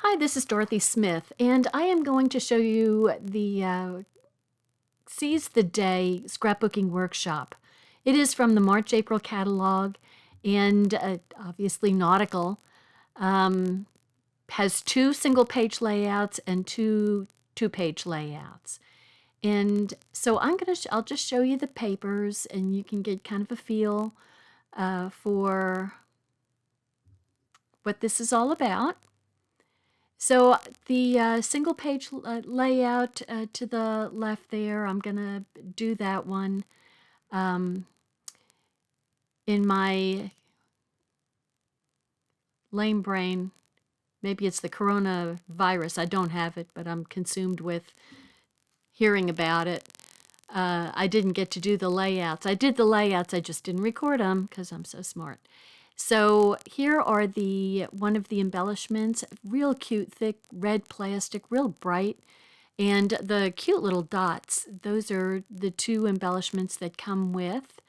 Hi, this is Dorothy Smith, and I am going to show you the Seize the Day scrapbooking workshop. It is from the March-April catalog and obviously nautical. Um, has two single-page layouts and two two-page layouts. And so I'll just show you the papers, and you can get kind of a feel for what this is all about. So the single page layout to the left there, I'm going to do that one um, in my lame brain. Maybe it's the coronavirus. I don't have it, but I'm consumed with hearing about it. I didn't get to do the layouts. I did the layouts, I just didn't record them because I'm so smart. So here are one of the embellishments, real cute, thick red plastic, real bright. And the cute little dots, those are the two embellishments that come with.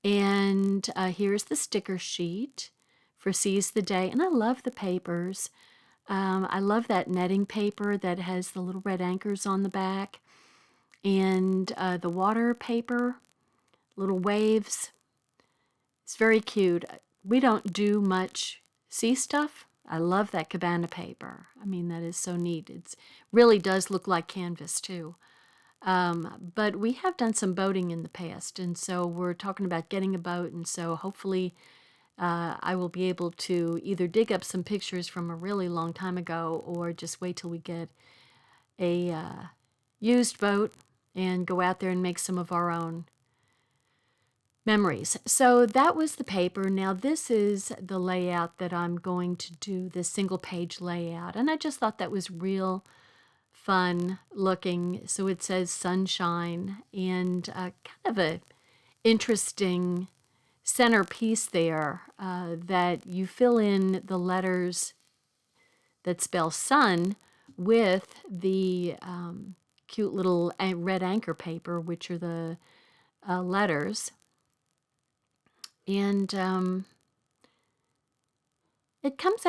And here's the sticker sheet for Seize the Day. And I love the papers. I love that netting paper that has the little red anchors on the back. And the water paper, little waves. It's very cute. We don't do much sea stuff. I love that cabana paper. I mean, that is so neat. It really does look like canvas too. But we have done some boating in the past, and so we're talking about getting a boat, and so hopefully I will be able to either dig up some pictures from a really long time ago or just wait till we get a used boat and go out there and make some of our own memories. So that was the paper. Now this is the layout that I'm going to do, this single page layout. And I just thought that was real fun looking. So it says sunshine and kind of a interesting centerpiece there that you fill in the letters that spell sun with the cute little red anchor paper, which are the letters. And it comes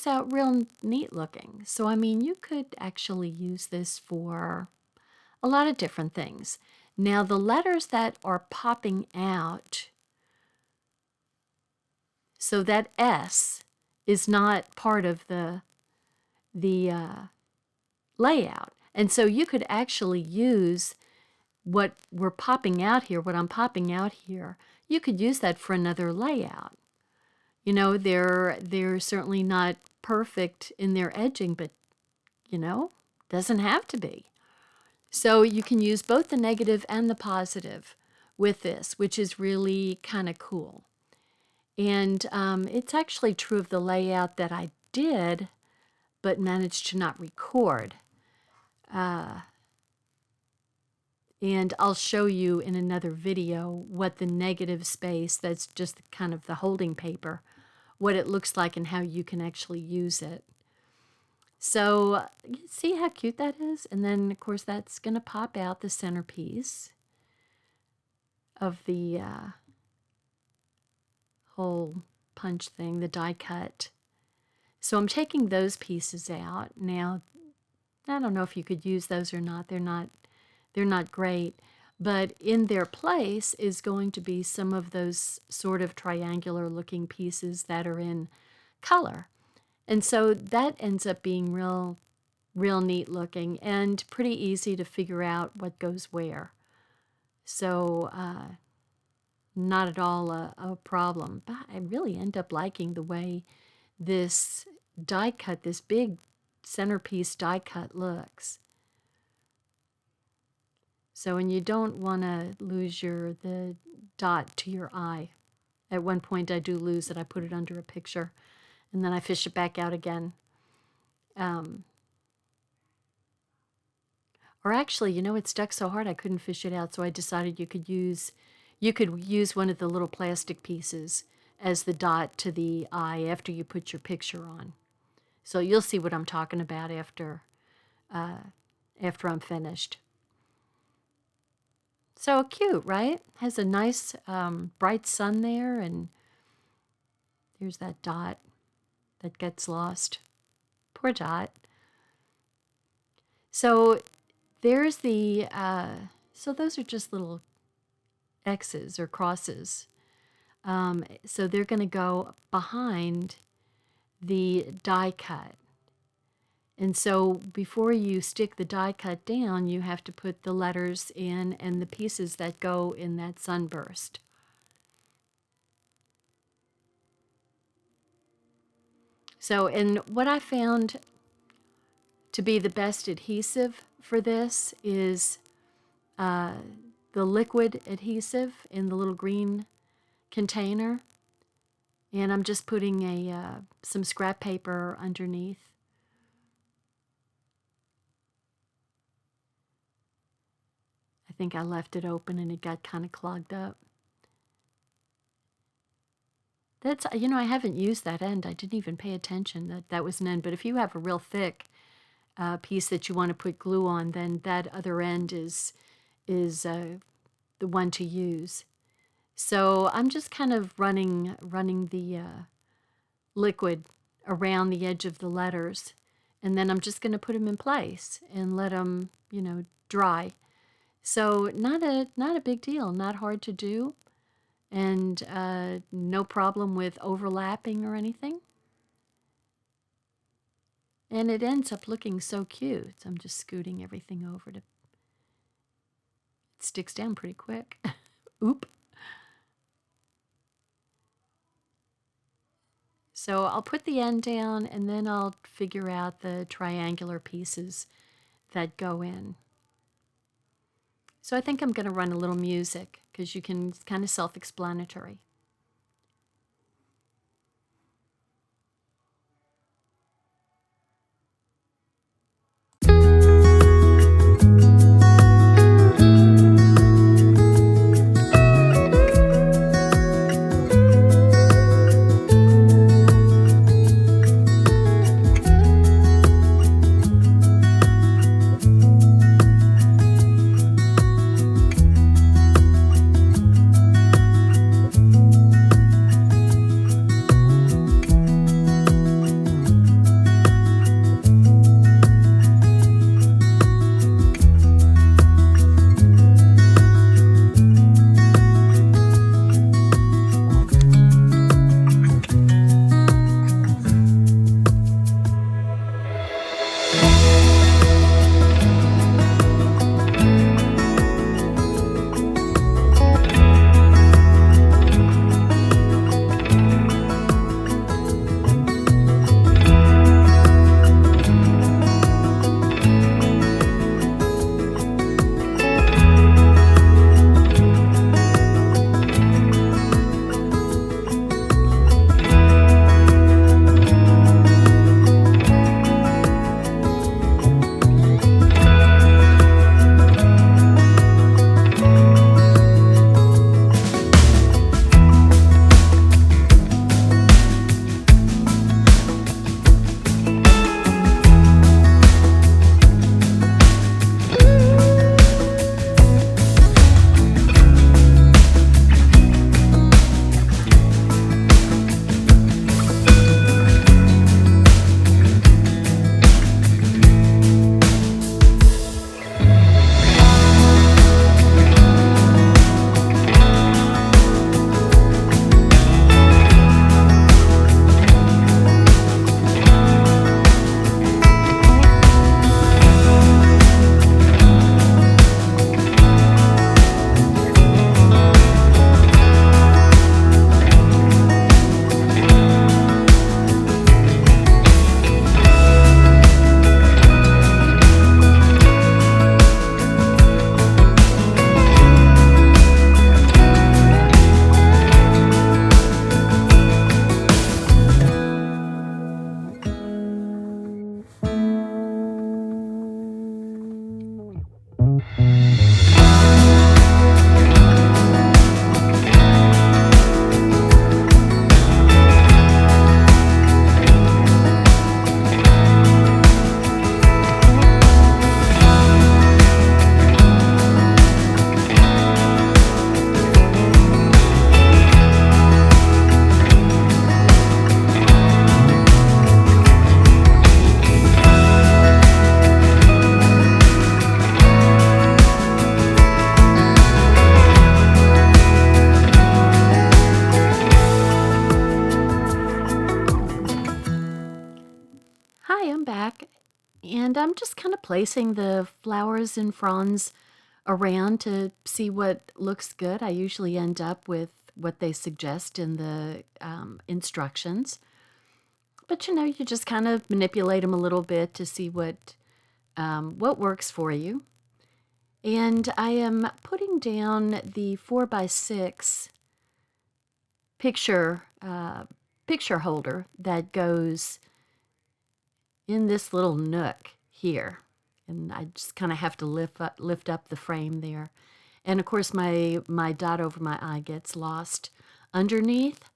out real neat looking. So I mean, you could actually use this for a lot of different things. Now the letters that are popping out, so that S is not part of the layout. And so you could actually use what we're popping out here, what I'm popping out here, you could use that for another layout. You know, they're certainly not perfect in their edging, but, you know, doesn't have to be. So you can use both the negative and the positive with this, which is really kind of cool. And it's actually true of the layout that I did, but managed to not record. And I'll show you in another video what the negative space, that's just kind of the holding paper, what it looks like and how you can actually use it. So you see how cute that is? And then, of course, that's going to pop out the centerpiece of the whole punch thing, the die cut. So I'm taking those pieces out. Now, I don't know if you could use those or not. They're not great. But in their place is going to be some of those sort of triangular looking pieces that are in color. And so that ends up being real neat looking and pretty easy to figure out what goes where. So not at all a problem. But I really end up liking the way this die cut, this big centerpiece die cut looks. So, and you don't want to lose the dot to your eye. At one point I do lose it. I put it under a picture and then I fish it back out again. Or actually, you know, it stuck so hard I couldn't fish it out, so I decided you could use one of the little plastic pieces as the dot to the eye after you put your picture on. So you'll see what I'm talking about after I'm finished. So cute, right? Has a nice bright sun there, and there's that dot that gets lost. Poor Dot. So there's so those are just little X's or crosses. So they're going to go behind the die cut. And so before you stick the die cut down, you have to put the letters in and the pieces that go in that sunburst. So, and what I found to be the best adhesive for this is the liquid adhesive in the little green container. And I'm just putting some scrap paper underneath. I think I left it open and it got kind of clogged up. That's, I haven't used that end. I didn't even pay attention that that was an end. But if you have a real thick piece that you want to put glue on, then that other end is the one to use. So I'm just kind of running the liquid around the edge of the letters, and then I'm just going to put them in place and let them, dry. So not a big deal, not hard to do, and no problem with overlapping or anything. And it ends up looking so cute. So I'm just scooting everything over to. It sticks down pretty quick. Oop. So I'll put the end down and then I'll figure out the triangular pieces that go in. So I think I'm going to run a little music because it's kind of self-explanatory. I'm back, and I'm just kind of placing the flowers and fronds around to see what looks good. I usually end up with what they suggest in the instructions. But you just kind of manipulate them a little bit to see what works for you. And I am putting down the 4x6 picture holder that goes in this little nook here. And I just kind of have to lift up the frame there. And of course my dot over my eye gets lost underneath.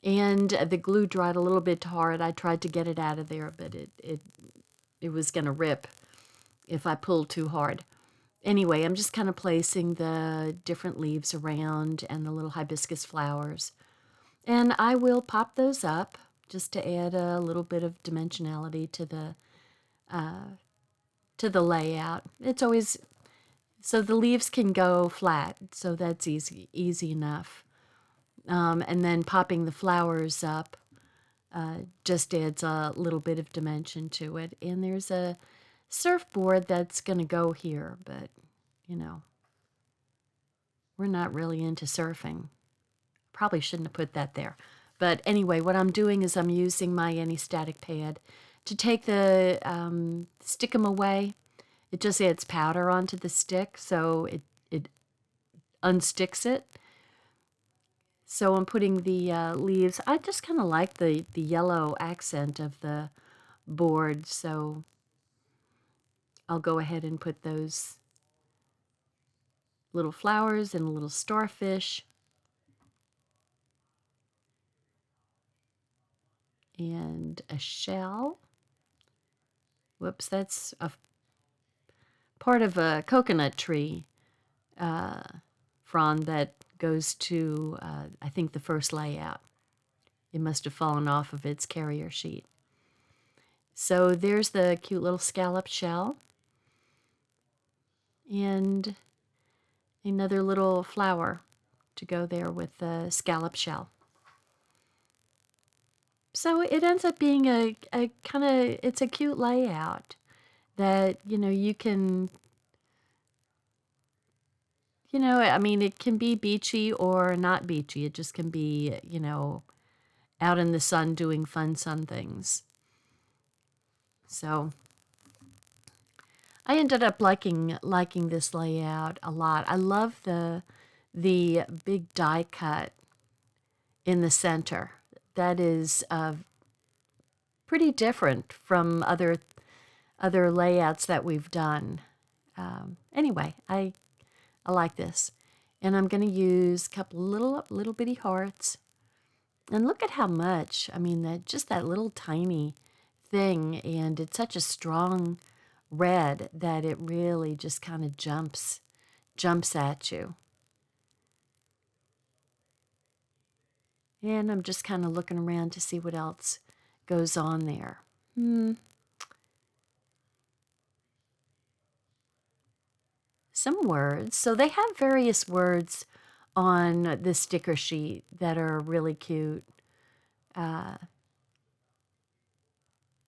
And the glue dried a little bit hard. I tried to get it out of there, but it was going to rip if I pulled too hard. Anyway, I'm just kind of placing the different leaves around and the little hibiscus flowers. And I will pop those up just to add a little bit of dimensionality to the layout. It's always so the leaves can go flat, so that's easy enough. And then popping the flowers up just adds a little bit of dimension to it. And there's a surfboard that's going to go here, but we're not really into surfing. Probably shouldn't have put that there. But anyway, what I'm doing is I'm using my anti-static pad to take stick them away. It just adds powder onto the stick, so it unsticks it. So I'm putting the leaves. I just kind of like the yellow accent of the board, so I'll go ahead and put those little flowers and a little starfish. And a shell. Whoops, that's a part of a coconut tree frond that goes to, I think, the first layout. It must have fallen off of its carrier sheet. So there's the cute little scallop shell. And another little flower to go there with the scallop shell. So it ends up being a kind of, it's a cute layout that, you can, I mean, it can be beachy or not beachy. It just can be, out in the sun doing fun sun things. So I ended up liking this layout a lot. I love the big die cut in the center. That is pretty different from other layouts that we've done. Anyway, I like this. And I'm going to use a couple little bitty hearts. And look at how much, I mean, that little tiny thing, and it's such a strong red that it really just kind of jumps at you. And I'm just kind of looking around to see what else goes on there. Some words. So they have various words on the sticker sheet that are really cute.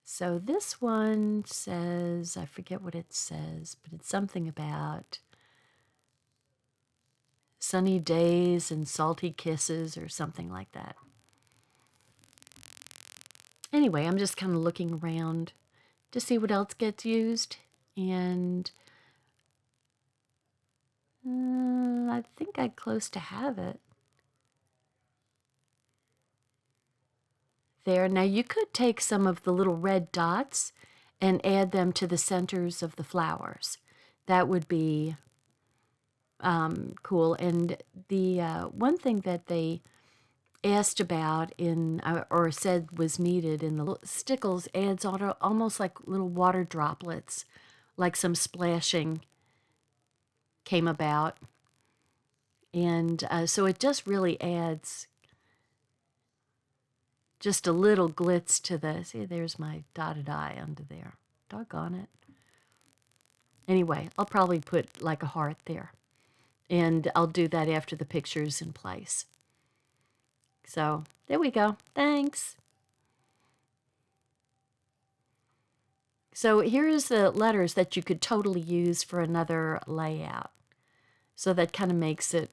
So this one says, I forget what it says, but it's something about sunny days and salty kisses or something like that. Anyway, I'm just kind of looking around to see what else gets used. And I think I'm close to have it. There. Now you could take some of the little red dots and add them to the centers of the flowers. That would be cool. And the one thing that they asked about or said was needed in the stickles adds almost like little water droplets, like some splashing came about. And so it just really adds just a little glitz to the, see, there's my dotted eye under there. Doggone it. Anyway, I'll probably put like a heart there. And I'll do that after the picture's in place. So there we go. Thanks. So here's the letters that you could totally use for another layout. So that kind of makes it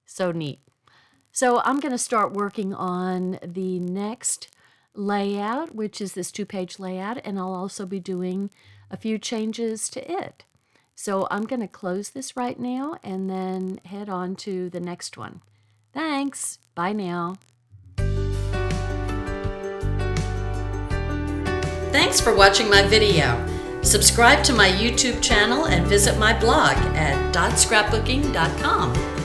so neat. So I'm going to start working on the next layout, which is this 2-page layout, and I'll also be doing a few changes to it. So I'm going to close this right now and then head on to the next one. Thanks. Bye now. Thanks for watching my video. Subscribe to my YouTube channel and visit my blog at .scrapbooking.com.